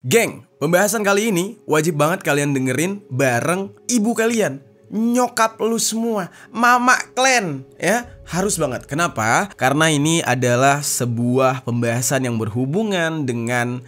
Geng, pembahasan kali ini wajib banget kalian dengerin bareng ibu kalian, nyokap lu semua, mama klan ya. Harus banget. Kenapa? Karena ini adalah sebuah pembahasan yang berhubungan dengan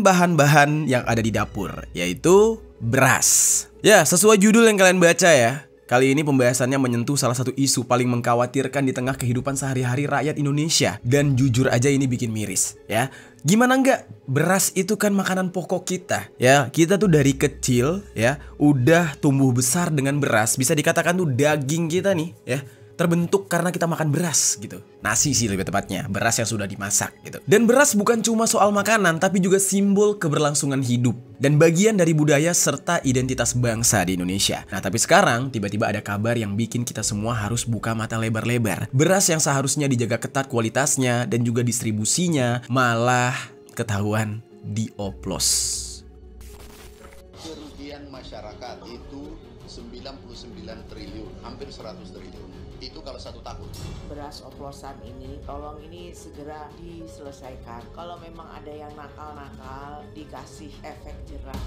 bahan-bahan yang ada di dapur, yaitu beras. Ya, sesuai judul yang kalian baca ya. Kali ini pembahasannya menyentuh salah satu isu paling mengkhawatirkan di tengah kehidupan sehari-hari rakyat Indonesia. Dan jujur aja ini bikin miris ya. Gimana enggak? Beras itu kan makanan pokok kita ya. Kita tuh dari kecil ya udah tumbuh besar dengan beras. Bisa dikatakan tuh daging kita nih ya terbentuk karena kita makan beras gitu. Nasi sih lebih tepatnya, beras yang sudah dimasak gitu. Dan beras bukan cuma soal makanan, tapi juga simbol keberlangsungan hidup dan bagian dari budaya serta identitas bangsa di Indonesia. Nah, tapi sekarang tiba-tiba ada kabar yang bikin kita semua harus buka mata lebar-lebar. Beras yang seharusnya dijaga ketat kualitasnya dan juga distribusinya malah ketahuan dioplos. Kerugian masyarakat itu 99 triliun, hampir 100 triliun. Itu kalau 1 tahun. Beras oplosan ini, tolong ini segera diselesaikan. Kalau memang ada yang nakal-nakal, dikasih efek jerah.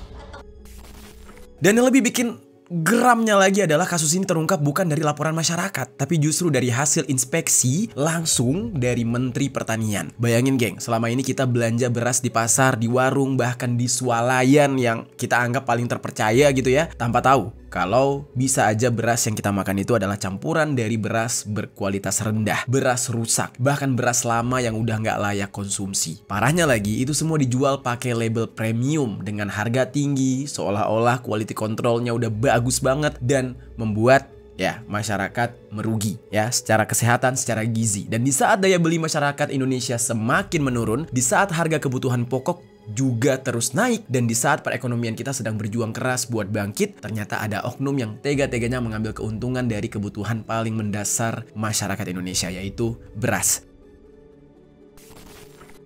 Dan yang lebih bikin geramnya lagi adalah kasus ini terungkap bukan dari laporan masyarakat, tapi justru dari hasil inspeksi langsung dari Menteri Pertanian. Bayangin geng, selama ini kita belanja beras di pasar, di warung, bahkan di swalayan yang kita anggap paling terpercaya gitu ya, tanpa tahu kalau bisa aja beras yang kita makan itu adalah campuran dari beras berkualitas rendah, beras rusak, bahkan beras lama yang udah nggak layak konsumsi. Parahnya lagi, itu semua dijual pakai label premium dengan harga tinggi, seolah-olah quality controlnya udah bagus banget dan membuat ya masyarakat merugi ya secara kesehatan, secara gizi. Dan di saat daya beli masyarakat Indonesia semakin menurun, di saat harga kebutuhan pokok juga terus naik, dan di saat perekonomian kita sedang berjuang keras buat bangkit, ternyata ada oknum yang tega-teganya mengambil keuntungan dari kebutuhan paling mendasar masyarakat Indonesia, yaitu beras.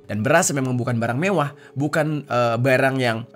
Dan beras memang bukan barang mewah, bukan barang yang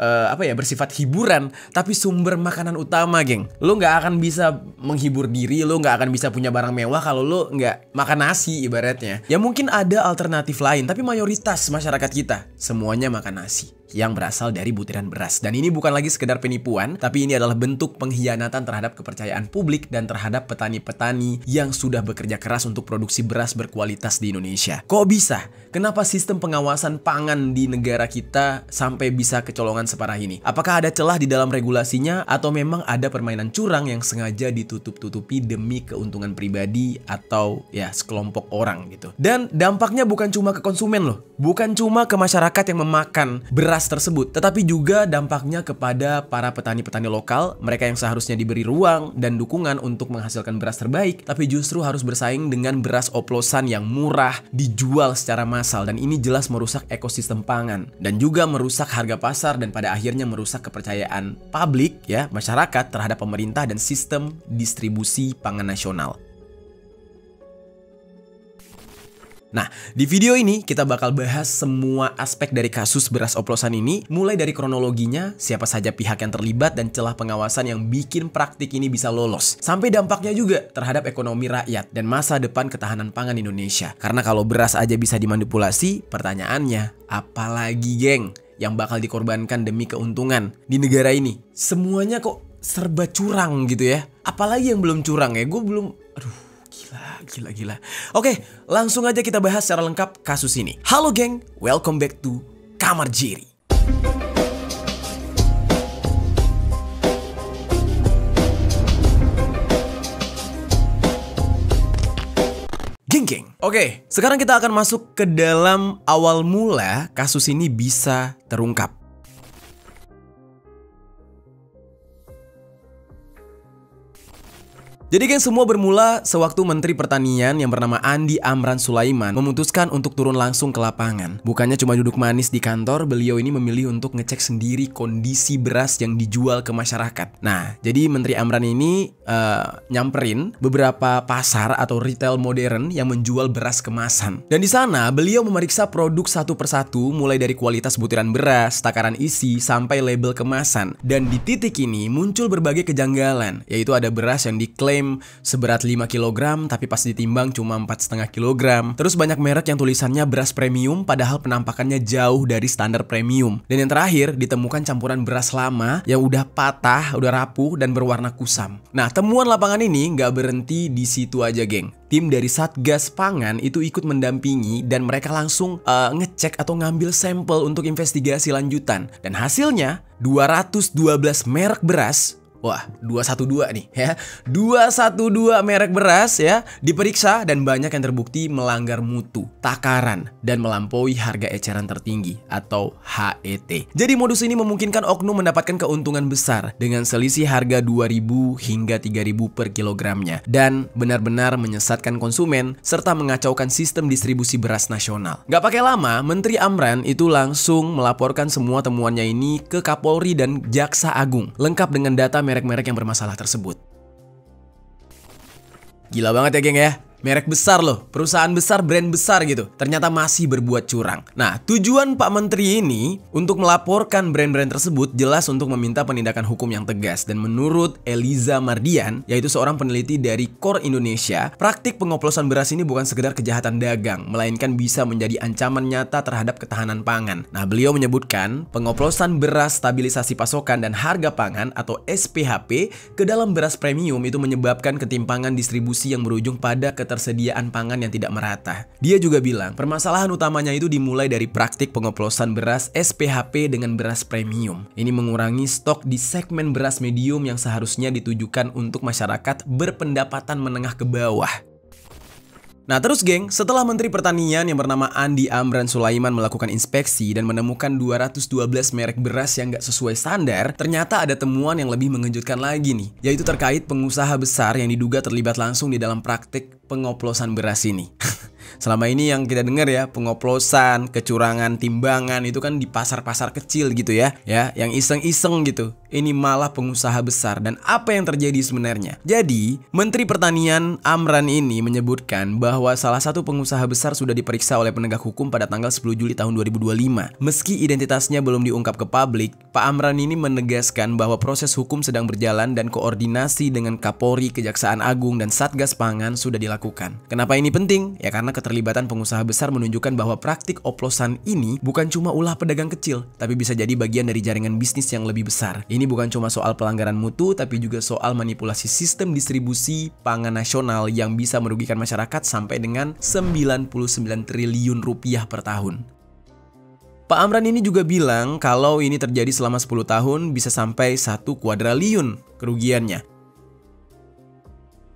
bersifat hiburan, tapi sumber makanan utama, geng. Lo nggak akan bisa menghibur diri, lo nggak akan bisa punya barang mewah kalau lo nggak makan nasi ibaratnya. Ya mungkin ada alternatif lain, tapi mayoritas masyarakat kita semuanya makan nasi yang berasal dari butiran beras. Dan ini bukan lagi sekedar penipuan, tapi ini adalah bentuk pengkhianatan terhadap kepercayaan publik dan terhadap petani-petani yang sudah bekerja keras untuk produksi beras berkualitas di Indonesia. Kok bisa? Kenapa sistem pengawasan pangan di negara kita sampai bisa kecolongan separah ini? Apakah ada celah di dalam regulasinya, atau memang ada permainan curang yang sengaja ditutup-tutupi demi keuntungan pribadi atau ya sekelompok orang gitu? Dan dampaknya bukan cuma ke konsumen loh, bukan cuma ke masyarakat yang memakan beras tersebut, tetapi juga dampaknya kepada para petani-petani lokal, mereka yang seharusnya diberi ruang dan dukungan untuk menghasilkan beras terbaik, tapi justru harus bersaing dengan beras oplosan yang murah dijual secara massal. Dan ini jelas merusak ekosistem pangan dan juga merusak harga pasar, dan pada akhirnya merusak kepercayaan publik ya, masyarakat terhadap pemerintah dan sistem distribusi pangan nasional. Nah, di video ini kita bakal bahas semua aspek dari kasus beras oplosan ini, mulai dari kronologinya, siapa saja pihak yang terlibat, dan celah pengawasan yang bikin praktik ini bisa lolos, sampai dampaknya juga terhadap ekonomi rakyat dan masa depan ketahanan pangan Indonesia. Karena kalau beras aja bisa dimanipulasi, pertanyaannya, apalagi geng yang bakal dikorbankan demi keuntungan di negara ini? Semuanya kok serba curang gitu ya. Apalagi yang belum curang ya, gue belum... Gila. Oke, langsung aja kita bahas secara lengkap kasus ini. Halo geng, welcome back to Kamar Jerry. Geng. Oke, sekarang kita akan masuk ke dalam awal mula kasus ini bisa terungkap. Jadi geng, semua bermula sewaktu Menteri Pertanian yang bernama Andi Amran Sulaiman memutuskan untuk turun langsung ke lapangan. Bukannya cuma duduk manis di kantor, beliau ini memilih untuk ngecek sendiri kondisi beras yang dijual ke masyarakat. Nah, jadi Menteri Amran ini nyamperin beberapa pasar atau retail modern yang menjual beras kemasan. Dan di sana beliau memeriksa produk satu persatu, mulai dari kualitas butiran beras, takaran isi, sampai label kemasan. Dan di titik ini muncul berbagai kejanggalan, yaitu ada beras yang diklaim diklaim seberat 5 kg tapi pas ditimbang cuma 4,5 kg. Terus banyak merek yang tulisannya beras premium padahal penampakannya jauh dari standar premium. Dan yang terakhir, ditemukan campuran beras lama yang udah patah, udah rapuh dan berwarna kusam. Nah, temuan lapangan ini nggak berhenti di situ aja, geng. Tim dari Satgas Pangan itu ikut mendampingi dan mereka langsung ngecek atau ngambil sampel untuk investigasi lanjutan. Dan hasilnya 212 merek beras. Wah, 212 nih ya. 212 merek beras ya diperiksa dan banyak yang terbukti melanggar mutu, takaran, dan melampaui harga eceran tertinggi atau HET. Jadi modus ini memungkinkan oknum mendapatkan keuntungan besar dengan selisih harga 2.000 hingga 3.000 per kilogramnya dan benar-benar menyesatkan konsumen serta mengacaukan sistem distribusi beras nasional. Gak pakai lama, Menteri Amran itu langsung melaporkan semua temuannya ini ke Kapolri dan Jaksa Agung, lengkap dengan data merek-merek yang bermasalah tersebut. Gila banget ya, geng ya. Merek besar loh, perusahaan besar, brand besar gitu, ternyata masih berbuat curang. Nah, tujuan Pak Menteri ini untuk melaporkan brand-brand tersebut jelas untuk meminta penindakan hukum yang tegas. Dan menurut Eliza Mardian, yaitu seorang peneliti dari KOR Indonesia, praktik pengoplosan beras ini bukan sekedar kejahatan dagang, melainkan bisa menjadi ancaman nyata terhadap ketahanan pangan. Nah, beliau menyebutkan pengoplosan beras stabilisasi pasokan dan harga pangan atau SPHP ke dalam beras premium itu menyebabkan ketimpangan distribusi yang berujung pada ketersediaan pangan yang tidak merata. Dia juga bilang, permasalahan utamanya itu dimulai dari praktik pengoplosan beras SPHP dengan beras premium. Ini mengurangi stok di segmen beras medium yang seharusnya ditujukan untuk masyarakat berpendapatan menengah ke bawah. Nah terus geng, setelah Menteri Pertanian yang bernama Andi Amran Sulaiman melakukan inspeksi dan menemukan 212 merek beras yang gak sesuai standar, ternyata ada temuan yang lebih mengejutkan lagi nih, yaitu terkait pengusaha besar yang diduga terlibat langsung di dalam praktik pengoplosan beras ini. Selama ini yang kita dengar ya, pengoplosan, kecurangan, timbangan itu kan di pasar-pasar kecil gitu ya, yang iseng-iseng gitu. Ini malah pengusaha besar. Dan apa yang terjadi sebenarnya? Jadi, Menteri Pertanian Amran ini menyebutkan bahwa salah satu pengusaha besar sudah diperiksa oleh penegak hukum pada tanggal 10 Juli tahun 2025. Meski identitasnya belum diungkap ke publik, Pak Amran ini menegaskan bahwa proses hukum sedang berjalan dan koordinasi dengan Kapolri, Kejaksaan Agung, dan Satgas Pangan sudah dilakukan. Kenapa ini penting? Ya karena keterlibatan pengusaha besar menunjukkan bahwa praktik oplosan ini bukan cuma ulah pedagang kecil, tapi bisa jadi bagian dari jaringan bisnis yang lebih besar. Ini bukan cuma soal pelanggaran mutu, tapi juga soal manipulasi sistem distribusi pangan nasional yang bisa merugikan masyarakat sampai dengan 99 triliun rupiah per tahun. Pak Amran ini juga bilang kalau ini terjadi selama 10 tahun bisa sampai 1 kuadriliun kerugiannya.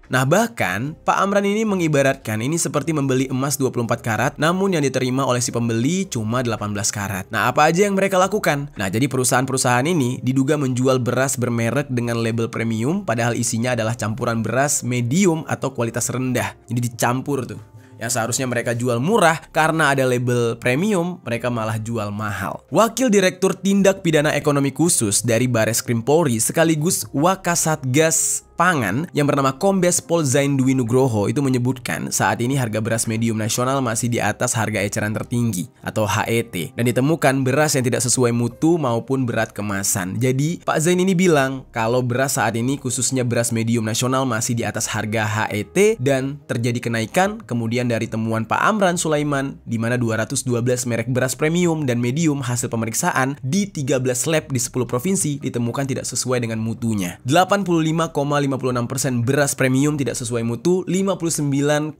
Nah bahkan, Pak Amran ini mengibaratkan ini seperti membeli emas 24 karat namun yang diterima oleh si pembeli cuma 18 karat. Nah apa aja yang mereka lakukan? Nah jadi perusahaan-perusahaan ini diduga menjual beras bermerek dengan label premium padahal isinya adalah campuran beras medium atau kualitas rendah. Jadi dicampur tuh. Yang seharusnya mereka jual murah karena ada label premium, mereka malah jual mahal. Wakil Direktur Tindak Pidana Ekonomi Khusus dari Bareskrim Polri sekaligus Wakasatgas Pangan yang bernama Kombes Pol Zain Dwi Nugroho itu menyebutkan saat ini harga beras medium nasional masih di atas harga eceran tertinggi atau HET dan ditemukan beras yang tidak sesuai mutu maupun berat kemasan. Jadi Pak Zain ini bilang kalau beras saat ini khususnya beras medium nasional masih di atas harga HET dan terjadi kenaikan kemudian dari temuan Pak Amran Sulaiman di mana 212 merek beras premium dan medium hasil pemeriksaan di 13 lab di 10 provinsi ditemukan tidak sesuai dengan mutunya. 55,56% beras premium tidak sesuai mutu, 59,78%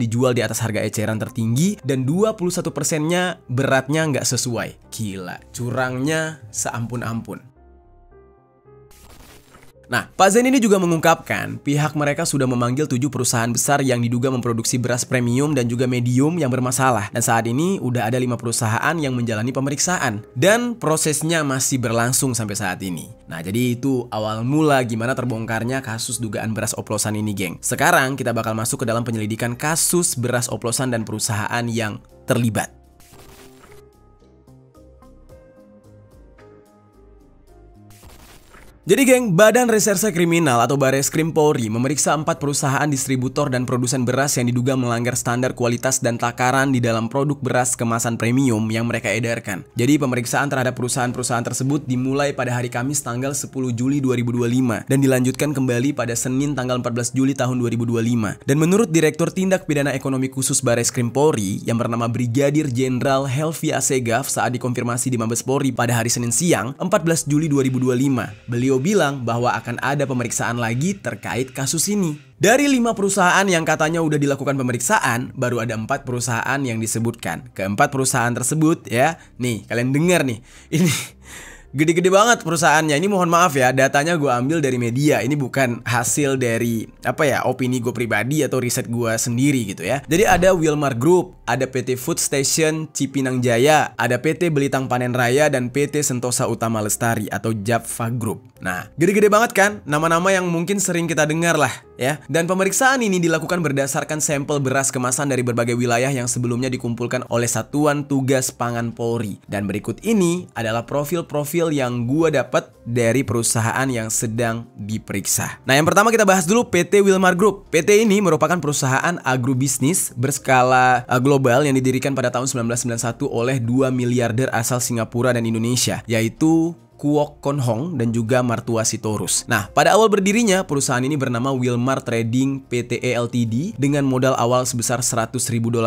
dijual di atas harga eceran tertinggi, dan 21%-nya beratnya nggak sesuai. Gila, curangnya seampun-ampun. Nah, Pak Zain ini juga mengungkapkan pihak mereka sudah memanggil 7 perusahaan besar yang diduga memproduksi beras premium dan juga medium yang bermasalah. Dan saat ini udah ada 5 perusahaan yang menjalani pemeriksaan. Dan prosesnya masih berlangsung sampai saat ini. Nah, jadi itu awal mula gimana terbongkarnya kasus dugaan beras oplosan ini, geng. Sekarang kita bakal masuk ke dalam penyelidikan kasus beras oplosan dan perusahaan yang terlibat. Jadi geng, Badan Reserse Kriminal atau Bareskrim Polri memeriksa 4 perusahaan distributor dan produsen beras yang diduga melanggar standar kualitas dan takaran di dalam produk beras kemasan premium yang mereka edarkan. Jadi pemeriksaan terhadap perusahaan-perusahaan tersebut dimulai pada hari Kamis tanggal 10 Juli 2025 dan dilanjutkan kembali pada Senin tanggal 14 Juli tahun 2025. Dan menurut Direktur Tindak Pidana Ekonomi Khusus Bareskrim Polri yang bernama Brigadir Jenderal Helvi Assegaf saat dikonfirmasi di Mabes Polri pada hari Senin siang 14 Juli 2025, beliau bilang bahwa akan ada pemeriksaan lagi terkait kasus ini. Dari 5 perusahaan yang katanya udah dilakukan pemeriksaan, baru ada 4 perusahaan yang disebutkan. Keempat perusahaan tersebut ya, nih kalian dengar nih, ini gede-gede banget perusahaannya. Ini mohon maaf ya, datanya gue ambil dari media. Ini bukan hasil dari opini gue pribadi atau riset gue sendiri gitu ya. Jadi ada Wilmar Group, ada PT Food Station Cipinang Jaya, ada PT Belitang Panen Raya, dan PT Sentosa Utama Lestari atau Japfa Group. Nah, gede-gede banget kan? Nama-nama yang mungkin sering kita dengar lah ya. Dan pemeriksaan ini dilakukan berdasarkan sampel beras kemasan dari berbagai wilayah yang sebelumnya dikumpulkan oleh Satuan Tugas Pangan Polri. Dan berikut ini adalah profil-profil yang gua dapat dari perusahaan yang sedang diperiksa. Nah, yang pertama kita bahas dulu PT Wilmar Group. PT ini merupakan perusahaan agrobisnis berskala global yang didirikan pada tahun 1991 oleh 2 miliarder asal Singapura dan Indonesia, yaitu Kuok Kon Hong dan juga Martua Sitorus. Nah, pada awal berdirinya, perusahaan ini bernama Wilmar Trading Pte Ltd dengan modal awal sebesar $100.000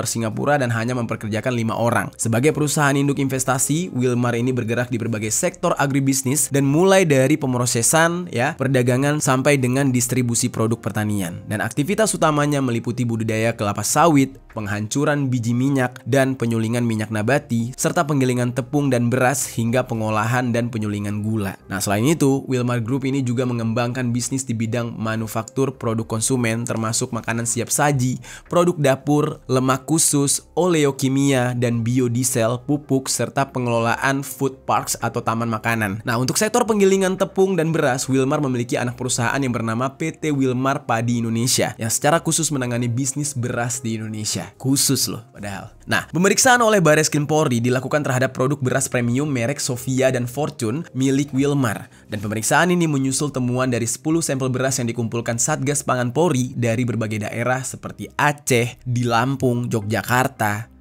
Singapura dan hanya memperkerjakan 5 orang. Sebagai perusahaan induk investasi, Wilmar ini bergerak di berbagai sektor agribisnis dan mulai dari pemrosesan, perdagangan sampai dengan distribusi produk pertanian. Dan aktivitas utamanya meliputi budidaya kelapa sawit, penghancuran biji minyak dan penyulingan minyak nabati, serta penggilingan tepung dan beras hingga pengolahan dan penyulingan gula. Nah, selain itu, Wilmar Group ini juga mengembangkan bisnis di bidang manufaktur produk konsumen termasuk makanan siap saji, produk dapur, lemak khusus, oleokimia, dan biodiesel, pupuk, serta pengelolaan food parks atau taman makanan. Nah, untuk sektor penggilingan tepung dan beras, Wilmar memiliki anak perusahaan yang bernama PT Wilmar Padi Indonesia yang secara khusus menangani bisnis beras di Indonesia. Khusus loh padahal. Nah, pemeriksaan oleh Bareskrim Polri dilakukan terhadap produk beras premium merek Sofia dan Fortune milik Wilmar. Dan pemeriksaan ini menyusul temuan dari 10 sampel beras yang dikumpulkan Satgas Pangan Polri dari berbagai daerah seperti Aceh, di Lampung, Yogyakarta,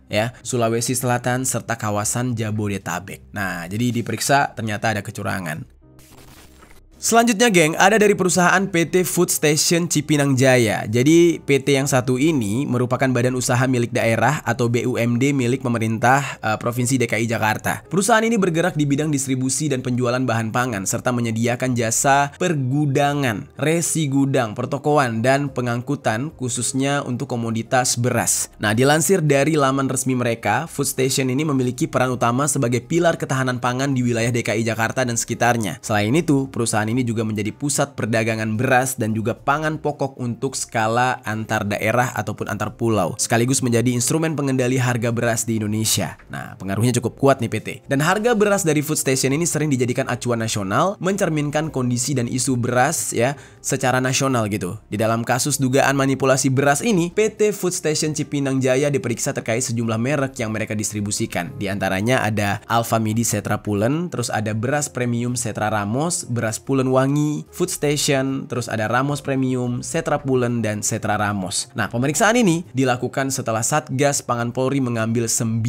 Sulawesi Selatan, serta kawasan Jabodetabek. Nah, jadi diperiksa ternyata ada kecurangan. Selanjutnya geng, ada dari perusahaan PT Food Station Cipinang Jaya. Jadi PT yang satu ini merupakan badan usaha milik daerah atau BUMD milik pemerintah Provinsi DKI Jakarta. Perusahaan ini bergerak di bidang distribusi dan penjualan bahan pangan serta menyediakan jasa pergudangan, resi gudang, pertokoan, dan pengangkutan khususnya untuk komoditas beras. Nah, dilansir dari laman resmi mereka, Food Station ini memiliki peran utama sebagai pilar ketahanan pangan di wilayah DKI Jakarta dan sekitarnya. Selain itu, perusahaan ini juga menjadi pusat perdagangan beras dan juga pangan pokok untuk skala antar daerah ataupun antar pulau, sekaligus menjadi instrumen pengendali harga beras di Indonesia. Nah, pengaruhnya cukup kuat nih PT. Dan harga beras dari Food Station ini sering dijadikan acuan nasional, mencerminkan kondisi dan isu beras secara nasional gitu. Di dalam kasus dugaan manipulasi beras ini, PT Food Station Cipinang Jaya diperiksa terkait sejumlah merek yang mereka distribusikan. Di antaranya ada Alfa Midi Setra Pulen, terus ada beras premium Setra Ramos, beras Pulen Wangi, Food Station, terus ada Ramos Premium, Setra Pulen, dan Setra Ramos. Nah, pemeriksaan ini dilakukan setelah Satgas Pangan Polri mengambil 9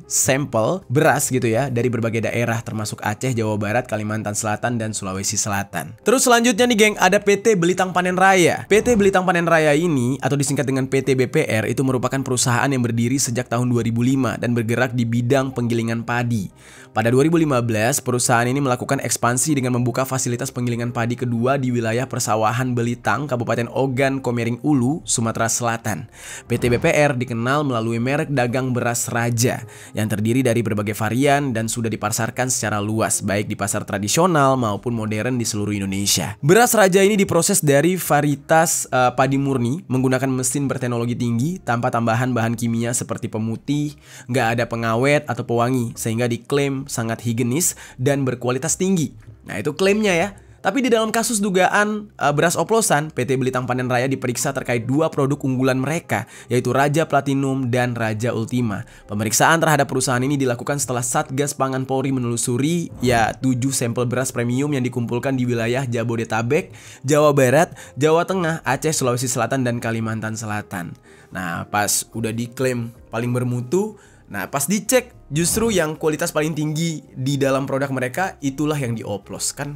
sampel beras gitu dari berbagai daerah termasuk Aceh, Jawa Barat, Kalimantan Selatan, dan Sulawesi Selatan. Terus selanjutnya nih geng, ada PT Belitang Panen Raya. PT Belitang Panen Raya ini atau disingkat dengan PT BPR itu merupakan perusahaan yang berdiri sejak tahun 2005 dan bergerak di bidang penggilingan padi. Pada 2015, perusahaan ini melakukan ekspansi dengan membuka fasilitas penggilingan padi kedua di wilayah persawahan Belitang, Kabupaten Ogan Komering Ulu, Sumatera Selatan. PT BPR dikenal melalui merek dagang beras Raja yang terdiri dari berbagai varian dan sudah dipasarkan secara luas, baik di pasar tradisional maupun modern di seluruh Indonesia. Beras Raja ini diproses dari varietas padi murni menggunakan mesin berteknologi tinggi tanpa tambahan bahan kimia seperti pemutih, nggak ada pengawet atau pewangi, sehingga diklaim sangat higienis dan berkualitas tinggi. Nah, itu klaimnya ya. Tapi di dalam kasus dugaan beras oplosan, PT Belitang Panen Raya diperiksa terkait 2 produk unggulan mereka, yaitu Raja Platinum dan Raja Ultima. Pemeriksaan terhadap perusahaan ini dilakukan setelah Satgas Pangan Polri menelusuri 7 sampel beras premium yang dikumpulkan di wilayah Jabodetabek, Jawa Barat, Jawa Tengah, Aceh, Sulawesi Selatan, dan Kalimantan Selatan. Nah, pas udah diklaim paling bermutu, nah pas dicek justru yang kualitas paling tinggi di dalam produk mereka itulah yang dioplos. Kan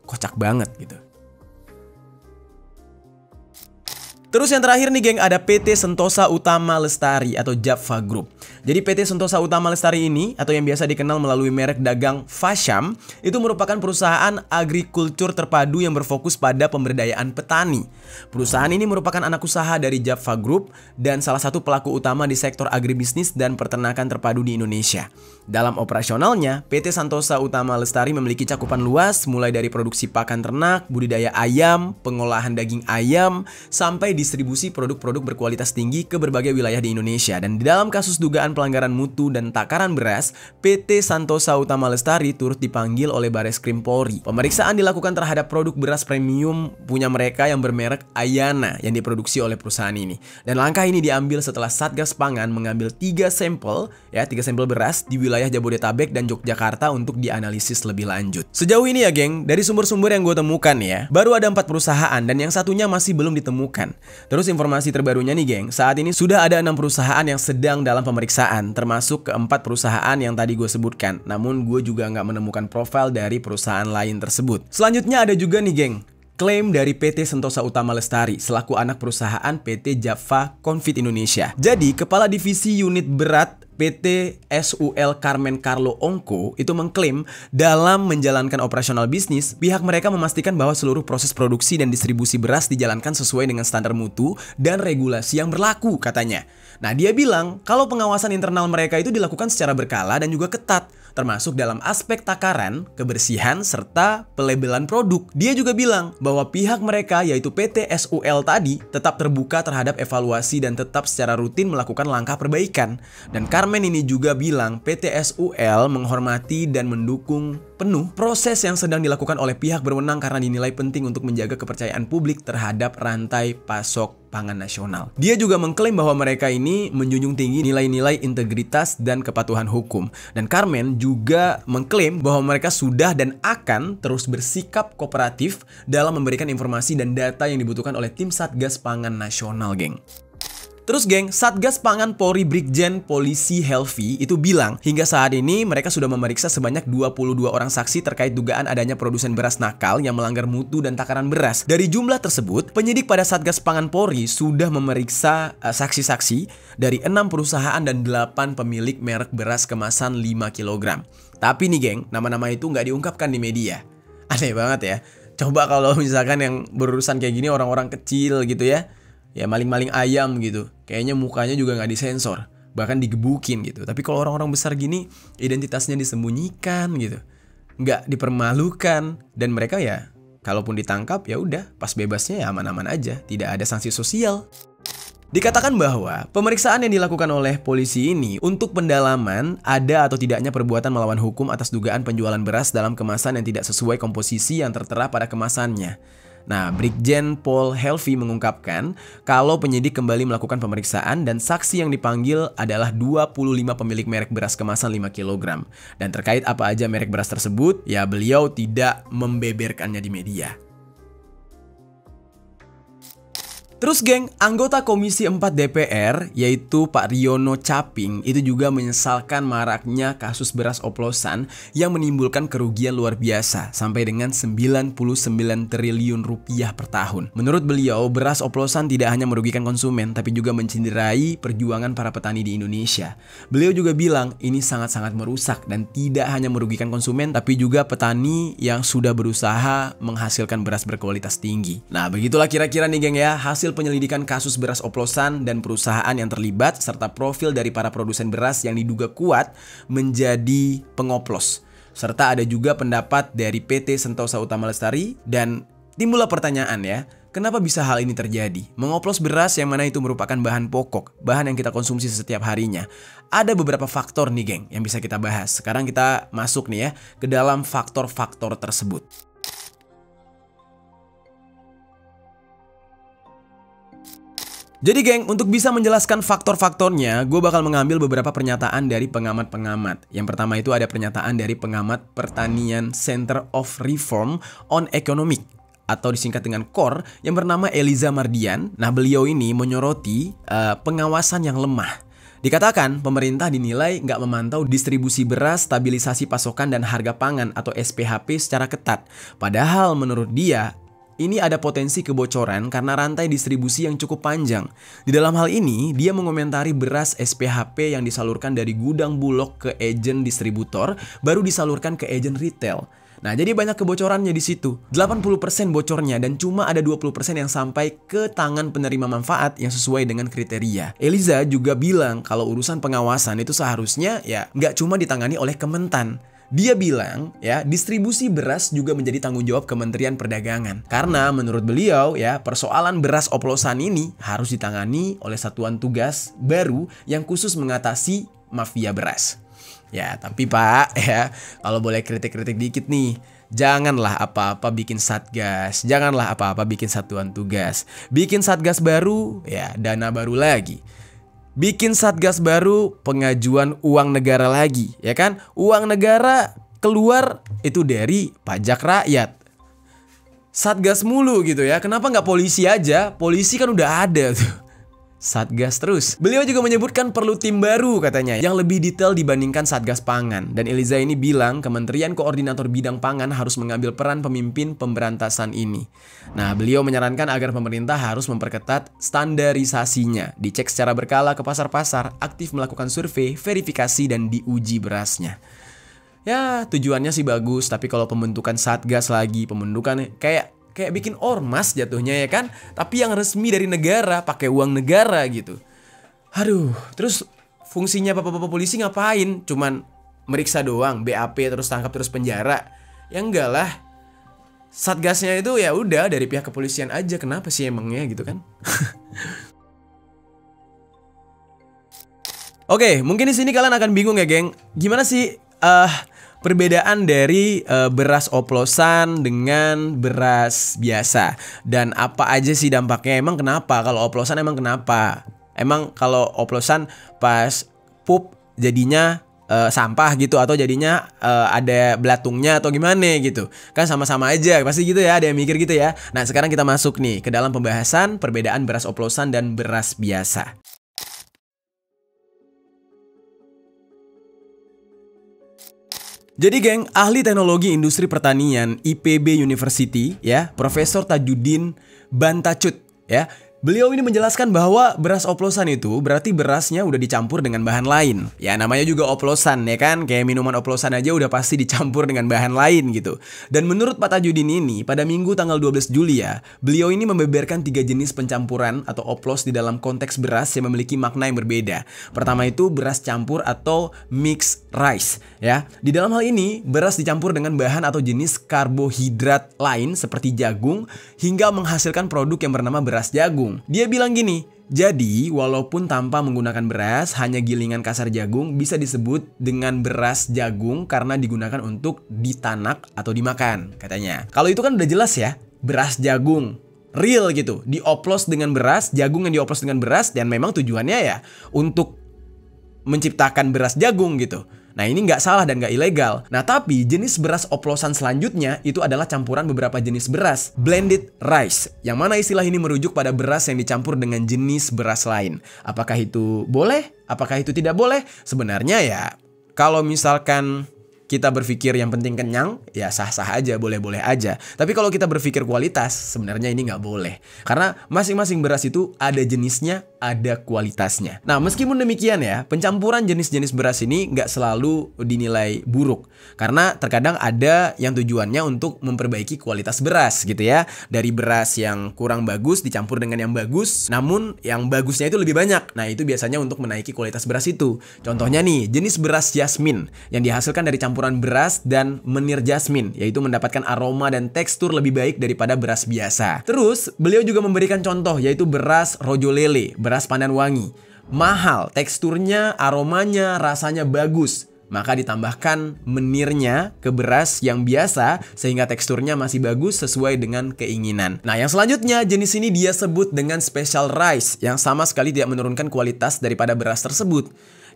kocak banget gitu. Terus yang terakhir nih geng, ada PT Sentosa Utama Lestari atau Japfa Group. Jadi PT Sentosa Utama Lestari ini, atau yang biasa dikenal melalui merek dagang Fasham, itu merupakan perusahaan agrikultur terpadu yang berfokus pada pemberdayaan petani. Perusahaan ini merupakan anak usaha dari Japfa Group dan salah satu pelaku utama di sektor agribisnis dan peternakan terpadu di Indonesia. Dalam operasionalnya, PT Sentosa Utama Lestari memiliki cakupan luas mulai dari produksi pakan ternak, budidaya ayam, pengolahan daging ayam, sampai distribusi produk-produk berkualitas tinggi ke berbagai wilayah di Indonesia. Dan di dalam kasus dugaan pelanggaran mutu dan takaran beras, PT Sentosa Utama Lestari turut dipanggil oleh Bareskrim Polri. Pemeriksaan dilakukan terhadap produk beras premium punya mereka yang bermerek Ayana yang diproduksi oleh perusahaan ini. Dan langkah ini diambil setelah Satgas Pangan mengambil 3 sampel beras di wilayah Jabodetabek dan Yogyakarta untuk dianalisis lebih lanjut. Sejauh ini ya geng, dari sumber-sumber yang gue temukan ya, baru ada 4 perusahaan dan yang satunya masih belum ditemukan. Terus informasi terbarunya nih geng, saat ini sudah ada 6 perusahaan yang sedang dalam pemeriksaan, termasuk keempat perusahaan yang tadi gue sebutkan. Namun gue juga nggak menemukan profil dari perusahaan lain tersebut. Selanjutnya ada juga nih geng, klaim dari PT Sentosa Utama Lestari selaku anak perusahaan PT Japfa Confit Indonesia. Jadi, Kepala Divisi Unit Berat PT SUL Carmen Carlo Ongko itu mengklaim dalam menjalankan operasional bisnis, pihak mereka memastikan bahwa seluruh proses produksi dan distribusi beras dijalankan sesuai dengan standar mutu dan regulasi yang berlaku, katanya. Nah, dia bilang kalau pengawasan internal mereka itu dilakukan secara berkala dan juga ketat, termasuk dalam aspek takaran, kebersihan, serta pelabelan produk. Dia juga bilang bahwa pihak mereka yaitu PT SUL tadi tetap terbuka terhadap evaluasi dan tetap secara rutin melakukan langkah perbaikan. Dan Carmen ini juga bilang PT SUL menghormati dan mendukung penuh proses yang sedang dilakukan oleh pihak berwenang karena dinilai penting untuk menjaga kepercayaan publik terhadap rantai pasok pangan nasional. Dia juga mengklaim bahwa mereka ini menjunjung tinggi nilai-nilai integritas dan kepatuhan hukum. Dan Carmen juga mengklaim bahwa mereka sudah dan akan terus bersikap kooperatif dalam memberikan informasi dan data yang dibutuhkan oleh tim Satgas Pangan Nasional, geng. Terus geng, Satgas Pangan Polri Brigjen Polisi Helvi itu bilang hingga saat ini mereka sudah memeriksa sebanyak 22 orang saksi terkait dugaan adanya produsen beras nakal yang melanggar mutu dan takaran beras. Dari jumlah tersebut, penyidik pada Satgas Pangan Polri sudah memeriksa saksi-saksi dari 6 perusahaan dan 8 pemilik merek beras kemasan 5 kg. Tapi nih geng, nama-nama itu nggak diungkapkan di media. Aneh banget ya. Coba kalau misalkan yang berurusan kayak gini orang-orang kecil gitu ya maling-maling ayam gitu, kayaknya mukanya juga nggak disensor, bahkan digebukin gitu. Tapi kalau orang-orang besar gini, identitasnya disembunyikan gitu, nggak dipermalukan, dan mereka ya kalaupun ditangkap ya udah pas bebasnya ya aman-aman aja, tidak ada sanksi sosial. Dikatakan bahwa pemeriksaan yang dilakukan oleh polisi ini untuk pendalaman ada atau tidaknya perbuatan melawan hukum atas dugaan penjualan beras dalam kemasan yang tidak sesuai komposisi yang tertera pada kemasannya. Nah, Brigjen Pol Helvi mengungkapkan kalau penyidik kembali melakukan pemeriksaan dan saksi yang dipanggil adalah 25 pemilik merek beras kemasan 5 kg. Dan terkait apa aja merek beras tersebut, ya beliau tidak membeberkannya di media. Terus geng, anggota Komisi 4 DPR yaitu Pak Riono Caping itu juga menyesalkan maraknya kasus beras oplosan yang menimbulkan kerugian luar biasa sampai dengan 99 triliun rupiah per tahun. Menurut beliau, beras oplosan tidak hanya merugikan konsumen tapi juga mencederai perjuangan para petani di Indonesia. Beliau juga bilang ini sangat-sangat merusak dan tidak hanya merugikan konsumen tapi juga petani yang sudah berusaha menghasilkan beras berkualitas tinggi. Nah, begitulah kira-kira nih geng ya, hasil penyelidikan kasus beras oplosan dan perusahaan yang terlibat serta profil dari para produsen beras yang diduga kuat menjadi pengoplos. Serta ada juga pendapat dari PT Sentosa Utama Lestari dan timbullah pertanyaan ya, kenapa bisa hal ini terjadi? Mengoplos beras yang mana itu merupakan bahan pokok, bahan yang kita konsumsi setiap harinya. Ada beberapa faktor nih geng yang bisa kita bahas. Sekarang kita masuk nih ya ke dalam faktor-faktor tersebut. Jadi geng, untuk bisa menjelaskan faktor-faktornya, gue bakal mengambil beberapa pernyataan dari pengamat-pengamat. Yang pertama itu ada pernyataan dari pengamat pertanian Center of Reform on Economic, atau disingkat dengan CORE, yang bernama Eliza Mardian. Nah, beliau ini menyoroti pengawasan yang lemah. Dikatakan pemerintah dinilai nggak memantau distribusi beras, stabilisasi pasokan dan harga pangan atau SPHP secara ketat. Padahal menurut dia, ini ada potensi kebocoran karena rantai distribusi yang cukup panjang. Di dalam hal ini, dia mengomentari beras SPHP yang disalurkan dari gudang Bulog ke agen distributor, baru disalurkan ke agen retail. Nah, jadi banyak kebocorannya di situ. 80% bocornya dan cuma ada 20% yang sampai ke tangan penerima manfaat yang sesuai dengan kriteria. Eliza juga bilang kalau urusan pengawasan itu seharusnya ya nggak cuma ditangani oleh Kementan. Dia bilang ya, distribusi beras juga menjadi tanggung jawab Kementerian Perdagangan. Karena menurut beliau ya, persoalan beras oplosan ini harus ditangani oleh satuan tugas baru yang khusus mengatasi mafia beras. Ya, tapi Pak ya, kalau boleh kritik-kritik dikit nih, janganlah apa-apa bikin satgas, janganlah apa-apa bikin satuan tugas. Bikin satgas baru, ya dana baru lagi. Bikin satgas baru, pengajuan uang negara lagi, ya kan? Uang negara keluar itu dari pajak rakyat. Satgas mulu gitu ya, kenapa nggak polisi aja? Polisi kan udah ada tuh. Satgas terus. Beliau juga menyebutkan perlu tim baru katanya yang lebih detail dibandingkan Satgas Pangan. Dan Eliza ini bilang Kementerian Koordinator Bidang Pangan harus mengambil peran pemimpin pemberantasan ini. Nah, beliau menyarankan agar pemerintah harus memperketat standarisasinya, dicek secara berkala ke pasar-pasar, aktif melakukan survei, verifikasi, dan diuji berasnya. Ya, tujuannya sih bagus, tapi kalau pembentukan Satgas lagi, pembentukan kayak bikin ormas jatuhnya ya kan, tapi yang resmi dari negara, pakai uang negara gitu. Aduh, terus fungsinya bapak-bapak polisi ngapain? Cuman meriksa doang, BAP terus tangkap terus penjara? Ya enggak lah. Satgasnya itu ya udah dari pihak kepolisian aja, kenapa sih emangnya gitu kan? Oke, mungkin di sini kalian akan bingung ya, geng. Gimana sih perbedaan dari beras oplosan dengan beras biasa, dan apa aja sih dampaknya? Emang kenapa kalau oplosan, emang kenapa? Emang kalau oplosan pas pup jadinya sampah gitu, atau jadinya ada belatungnya atau gimana gitu? Kan sama-sama aja pasti gitu ya, ada yang mikir gitu ya. Nah, sekarang kita masuk nih ke dalam pembahasan perbedaan beras oplosan dan beras biasa. Jadi geng, ahli teknologi industri pertanian IPB University ya, Profesor Tajuddin Bantacut ya. Beliau ini menjelaskan bahwa beras oplosan itu berarti berasnya udah dicampur dengan bahan lain. Ya namanya juga oplosan ya kan, kayak minuman oplosan aja udah pasti dicampur dengan bahan lain gitu. Dan menurut Pak Tajuddin ini, pada Minggu tanggal 12 Juli ya, beliau ini membeberkan 3 jenis pencampuran atau oplos di dalam konteks beras yang memiliki makna yang berbeda. Pertama itu beras campur atau mixed rice ya. Di dalam hal ini, beras dicampur dengan bahan atau jenis karbohidrat lain seperti jagung hingga menghasilkan produk yang bernama beras jagung. Dia bilang gini, jadi walaupun tanpa menggunakan beras, hanya gilingan kasar jagung bisa disebut dengan beras jagung karena digunakan untuk ditanak atau dimakan katanya. Kalau itu kan udah jelas ya, beras jagung real gitu, dioplos dengan beras, jagung yang dioplos dengan beras, dan memang tujuannya ya untuk menciptakan beras jagung gitu. Nah, ini nggak salah dan nggak ilegal. Nah, tapi jenis beras oplosan selanjutnya itu adalah campuran beberapa jenis beras, blended rice, yang mana istilah ini merujuk pada beras yang dicampur dengan jenis beras lain. Apakah itu boleh? Apakah itu tidak boleh? Sebenarnya ya, kalau misalkan kita berpikir yang penting kenyang, ya sah-sah aja, boleh-boleh aja. Tapi kalau kita berpikir kualitas, sebenarnya ini nggak boleh. Karena masing-masing beras itu ada jenisnya, ada kualitasnya. Nah, meskipun demikian ya, pencampuran jenis-jenis beras ini nggak selalu dinilai buruk. Karena terkadang ada yang tujuannya untuk memperbaiki kualitas beras gitu ya. Dari beras yang kurang bagus dicampur dengan yang bagus, namun yang bagusnya itu lebih banyak. Nah, itu biasanya untuk menaiki kualitas beras itu. Contohnya nih, jenis beras jasmin yang dihasilkan dari campuran beras dan menir jasmin, yaitu mendapatkan aroma dan tekstur lebih baik daripada beras biasa. Terus, beliau juga memberikan contoh, yaitu beras rojolele, beras pandan wangi. Mahal, teksturnya, aromanya, rasanya bagus. maka ditambahkan menirnya ke beras yang biasa sehingga teksturnya masih bagus sesuai dengan keinginan. Nah, yang selanjutnya jenis ini dia sebut dengan special rice yang sama sekali tidak menurunkan kualitas daripada beras tersebut.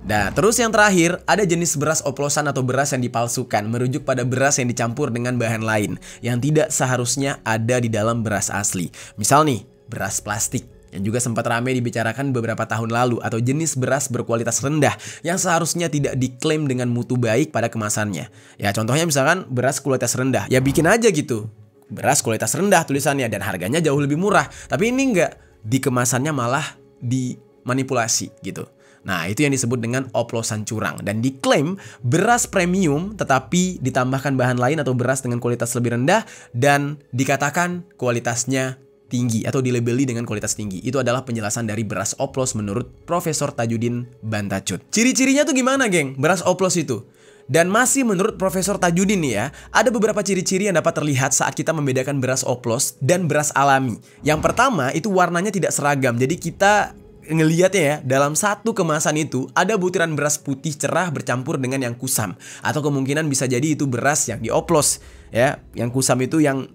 Nah, terus yang terakhir, ada jenis beras oplosan atau beras yang dipalsukan, merujuk pada beras yang dicampur dengan bahan lain yang tidak seharusnya ada di dalam beras asli. Misal nih, beras plastik yang juga sempat ramai dibicarakan beberapa tahun lalu, atau jenis beras berkualitas rendah yang seharusnya tidak diklaim dengan mutu baik pada kemasannya. Ya contohnya misalkan beras kualitas rendah, ya bikin aja gitu beras kualitas rendah tulisannya dan harganya jauh lebih murah, tapi ini enggak, di kemasannya malah dimanipulasi gitu. Nah, itu yang disebut dengan oplosan curang dan diklaim beras premium tetapi ditambahkan bahan lain atau beras dengan kualitas lebih rendah dan dikatakan kualitasnya tinggi atau dilabeli dengan kualitas tinggi. Itu adalah penjelasan dari beras oplos menurut Profesor Tajudin Bantacut. Ciri-cirinya tuh gimana, geng? Beras oplos itu. Dan masih menurut Profesor Tajudin nih ya, ada beberapa ciri-ciri yang dapat terlihat saat kita membedakan beras oplos dan beras alami. Yang pertama, itu warnanya tidak seragam. Jadi kita ngelihatnya ya, dalam satu kemasan itu ada butiran beras putih cerah bercampur dengan yang kusam. Atau kemungkinan bisa jadi itu beras yang dioplos ya. Yang kusam itu yang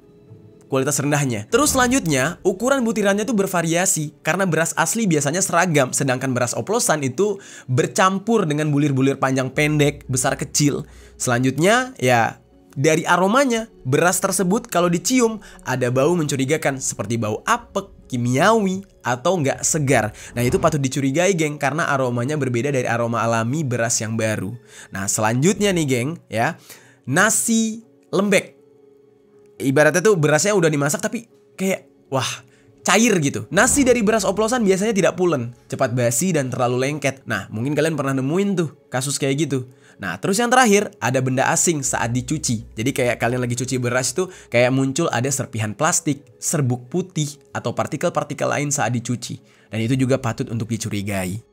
kualitas rendahnya. Terus selanjutnya, ukuran butirannya tuh bervariasi karena beras asli biasanya seragam, sedangkan beras oplosan itu bercampur dengan bulir-bulir panjang pendek, besar kecil. Selanjutnya, ya dari aromanya, beras tersebut kalau dicium ada bau mencurigakan seperti bau apek, kimiawi, atau nggak segar. Nah, itu patut dicurigai, geng, karena aromanya berbeda dari aroma alami beras yang baru. Nah, selanjutnya nih, geng, ya, nasi lembek. Ibaratnya tuh berasnya udah dimasak tapi kayak wah cair gitu. Nasi dari beras oplosan biasanya tidak pulen, cepat basi dan terlalu lengket. Nah, mungkin kalian pernah nemuin tuh kasus kayak gitu. Nah, terus yang terakhir ada benda asing saat dicuci. Jadi kayak kalian lagi cuci beras tuh kayak muncul ada serpihan plastik, serbuk putih atau partikel-partikel lain saat dicuci. Dan itu juga patut untuk dicurigai.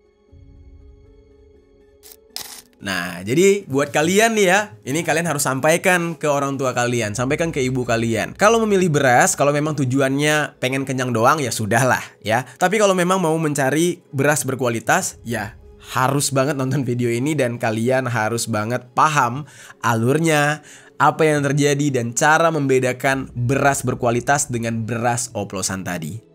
Nah, jadi buat kalian nih ya, ini kalian harus sampaikan ke orang tua kalian, sampaikan ke ibu kalian. Kalau memilih beras, kalau memang tujuannya pengen kenyang doang, ya sudahlah ya. Tapi kalau memang mau mencari beras berkualitas, ya harus banget nonton video ini dan kalian harus banget paham alurnya, apa yang terjadi dan cara membedakan beras berkualitas dengan beras oplosan tadi.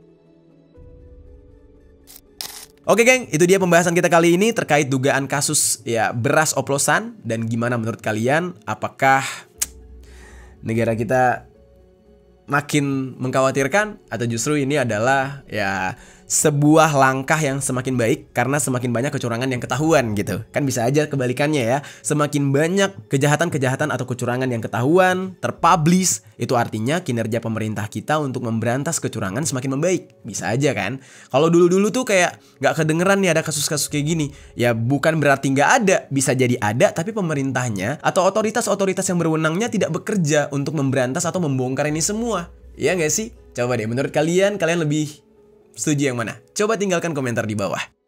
Oke geng, itu dia pembahasan kita kali ini terkait dugaan kasus ya beras oplosan. Dan gimana menurut kalian, apakah negara kita makin mengkhawatirkan atau justru ini adalah ya sebuah langkah yang semakin baik karena semakin banyak kecurangan yang ketahuan gitu. Kan bisa aja kebalikannya ya. Semakin banyak kejahatan-kejahatan atau kecurangan yang ketahuan, terpublish, itu artinya kinerja pemerintah kita untuk memberantas kecurangan semakin membaik. Bisa aja kan. Kalau dulu-dulu tuh kayak gak kedengeran nih ada kasus-kasus kayak gini. Ya bukan berarti gak ada, bisa jadi ada tapi pemerintahnya atau otoritas-otoritas yang berwenangnya tidak bekerja untuk memberantas atau membongkar ini semua. Iya gak sih? Coba deh menurut kalian lebih setuju yang mana? Coba tinggalkan komentar di bawah.